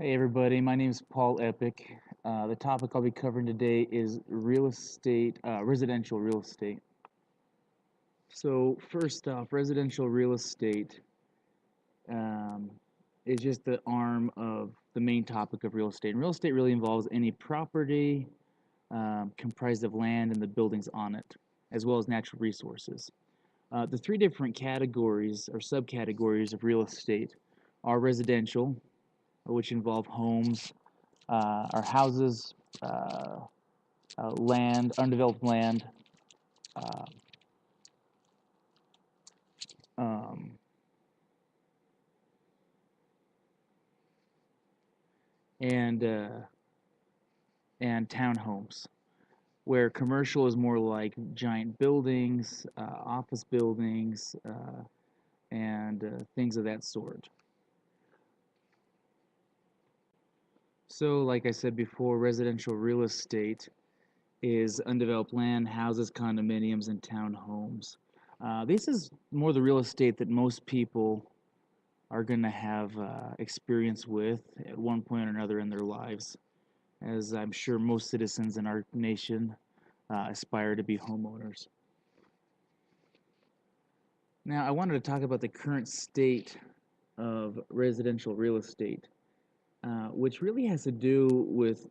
Hey everybody, my name is Paul Epic. The topic I'll be covering today is real estate, residential real estate. So first off, residential real estate um, is just the arm of the main topic of real estate. And real estate really involves any property comprised of land and the buildings on it, as well as natural resources. The three different categories or subcategories of real estate are residential, which involve homes, our houses, uh, land, undeveloped land, uh, um, and uh, and townhomes. Where commercial is more like giant buildings, office buildings, and things of that sort. So, like I said before, residential real estate is undeveloped land, houses, condominiums, and townhomes. This is more the real estate that most people are going to have experience with at one point or another in their lives, as I'm sure most citizens in our nation aspire to be homeowners. Now, I wanted to talk about the current state of residential real estate, which really has to do with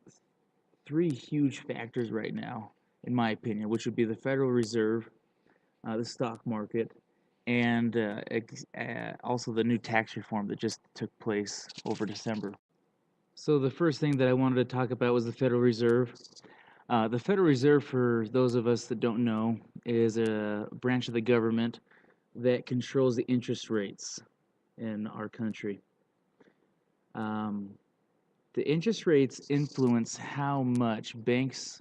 three huge factors right now, in my opinion, which would be the Federal Reserve, the stock market, and also the new tax reform that just took place over December. So the first thing that I wanted to talk about was the Federal Reserve. The Federal Reserve, for those of us that don't know, is a branch of the government that controls the interest rates in our country. Um, the interest rates influence how much banks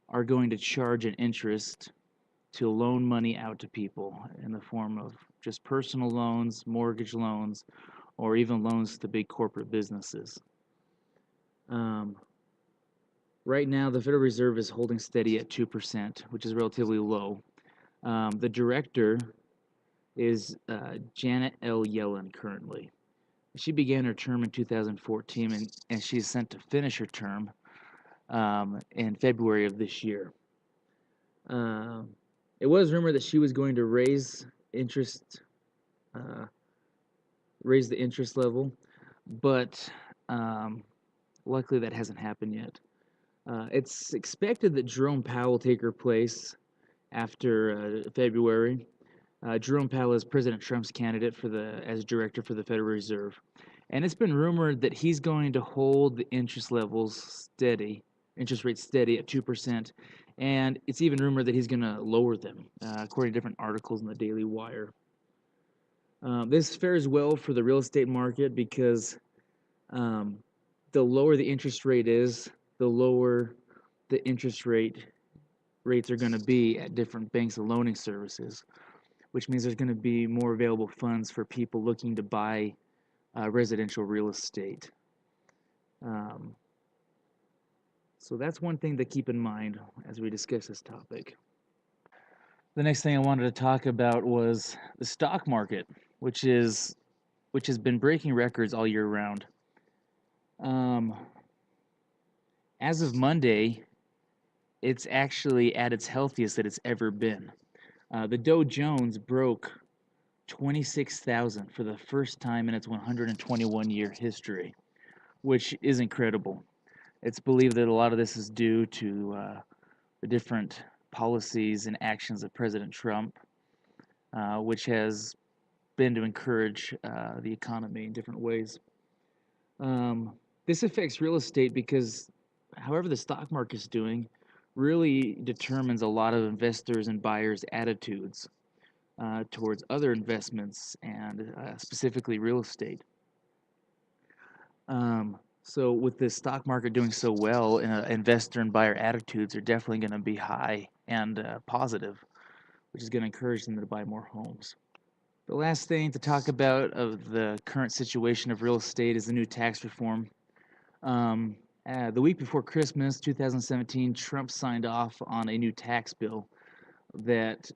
are going to charge an interest to loan money out to people in the form of just personal loans, mortgage loans, or even loans to big corporate businesses. Um, right now, the Federal Reserve is holding steady at 2%, which is relatively low. The director is Janet L. Yellen currently. She began her term in 2014, and she's sent to finish her term in February of this year. It was rumored that she was going to uh, raise the interest level, but um, luckily that hasn't happened yet. It's expected that Jerome Powell will take her place after February. Jerome Powell is President Trump's candidate as director for the Federal Reserve, and it's been rumored that he's going to hold the interest rates steady at 2%, and it's even rumored that he's going to lower them, according to different articles in the Daily Wire. This fares well for the real estate market because um, the lower the interest rate is, the lower the rates are going to be at different banks and loaning services, which means there's going to be more available funds for people looking to buy residential real estate. Um, so that's one thing to keep in mind as we discuss this topic. The next thing I wanted to talk about was the stock market, which has been breaking records all year round. Um, as of Monday, it's actually at its healthiest that it's ever been. The Dow Jones broke 26,000 for the first time in its 121-year history, which is incredible. It's believed that a lot of this is due to the different policies and actions of President Trump, which has been to encourage the economy in different ways. This affects real estate because, however, the stock market's doing really determines a lot of investors' and buyers' attitudes towards other investments and specifically real estate. So with the stock market doing so well, investor and buyer attitudes are definitely going to be high and positive, which is going to encourage them to buy more homes. The last thing to talk about of the current situation of real estate is the new tax reform. The week before Christmas, 2017, Trump signed off on a new tax bill that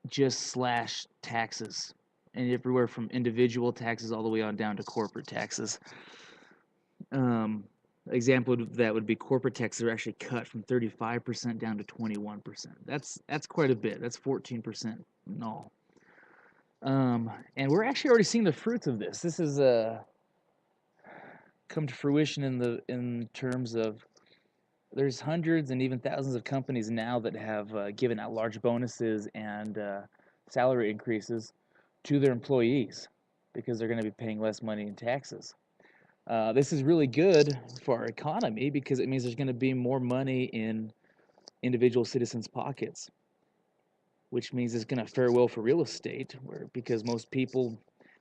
just slashed taxes, and everywhere from individual taxes all the way on down to corporate taxes. Example of that would be corporate taxes are actually cut from 35% down to 21%. That's quite a bit. That's 14% in all. And we're actually already seeing the fruits of this. This has come to fruition in terms of there's hundreds and even thousands of companies now that have given out large bonuses and salary increases to their employees because they're going to be paying less money in taxes. This is really good for our economy because it means there's going to be more money in individual citizens' pockets, which means it's going to fare well for real estate, because most people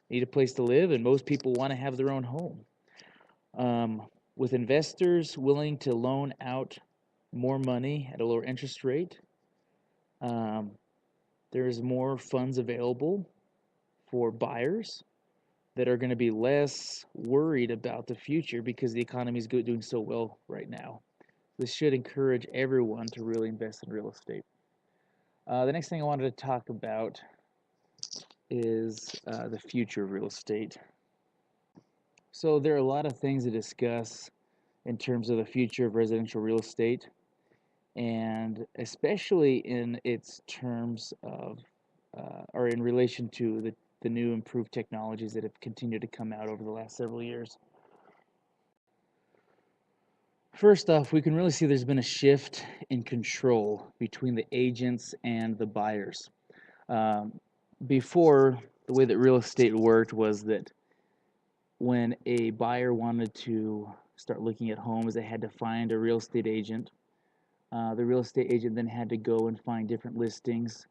need a place to live and most people want to have their own home. With investors willing to loan out more money at a lower interest rate, there's more funds available for buyers that are going to be less worried about the future because the economy is doing so well right now. This should encourage everyone to really invest in real estate. The next thing I wanted to talk about is the future of real estate. So there are a lot of things to discuss in terms of the future of residential real estate, and especially in its terms of, or in relation to the new improved technologies that have continued to come out over the last several years. First off, we can really see there's been a shift in control between the agents and the buyers. Before, the way that real estate worked was that when a buyer wanted to start looking at homes, they had to find a real estate agent. The real estate agent then had to go and find different listings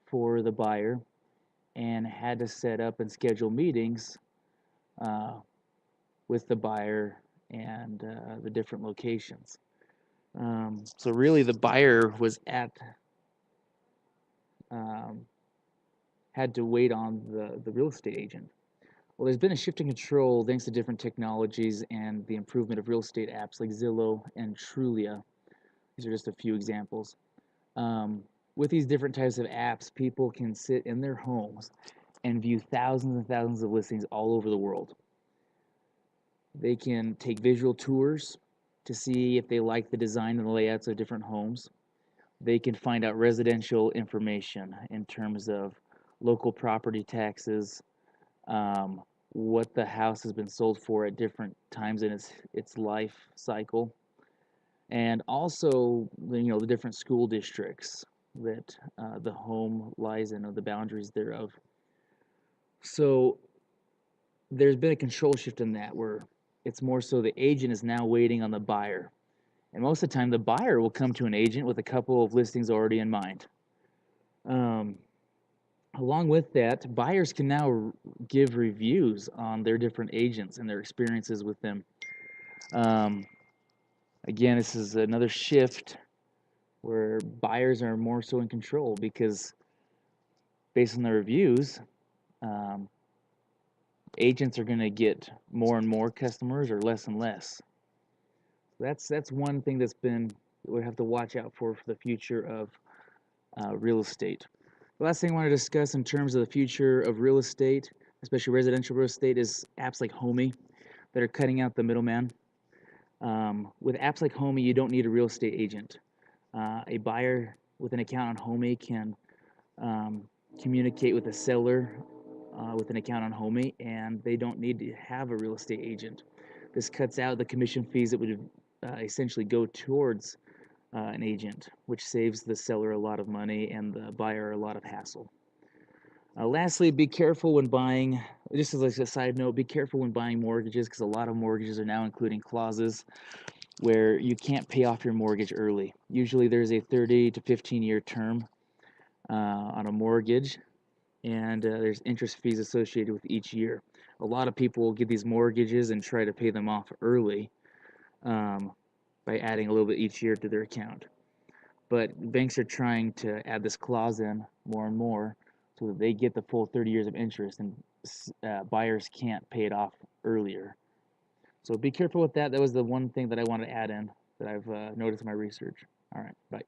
for the buyer and had to set up and schedule meetings with the buyer and the different locations. So really the buyer was had to wait on the real estate agent. Well, there's been a shift in control thanks to different technologies and the improvement of real estate apps like Zillow and Trulia. These are just a few examples. With these different types of apps, people can sit in their homes and view thousands and thousands of listings all over the world. They can take visual tours to see if they like the design and the layouts of different homes. They can find out residential information in terms of local property taxes, what the house has been sold for at different times in its life cycle, and also the different school districts that the home lies in, or the boundaries thereof. So there's been a control shift in that, where it's more so the agent is now waiting on the buyer. And most of the time, the buyer will come to an agent with a couple of listings already in mind. Along with that, buyers can now give reviews on their different agents and their experiences with them. Again, this is another shift where buyers are more so in control, because based on the reviews, agents are going to get more and more customers or less and less. That's one thing that we have to watch out for the future of real estate. The last thing I want to discuss in terms of the future of real estate, especially residential real estate, is apps like Homey that are cutting out the middleman. With apps like Homey, you don't need a real estate agent. A buyer with an account on Homey can communicate with a seller with an account on Homey, and they don't need to have a real estate agent. This cuts out the commission fees that would essentially go towards an agent, which saves the seller a lot of money and the buyer a lot of hassle. Lastly, be careful when buying, just as a side note, be careful when buying mortgages, because a lot of mortgages are now including clauses where you can't pay off your mortgage early. Usually there's a 30 to 15-year term on a mortgage, and there's interest fees associated with each year. A lot of people will get these mortgages and try to pay them off early by adding a little bit each year to their account. But banks are trying to add this clause in more and more so that they get the full 30 years of interest, and buyers can't pay it off earlier. So be careful with that. That was the one thing that I wanted to add in that I've noticed in my research. All right, bye.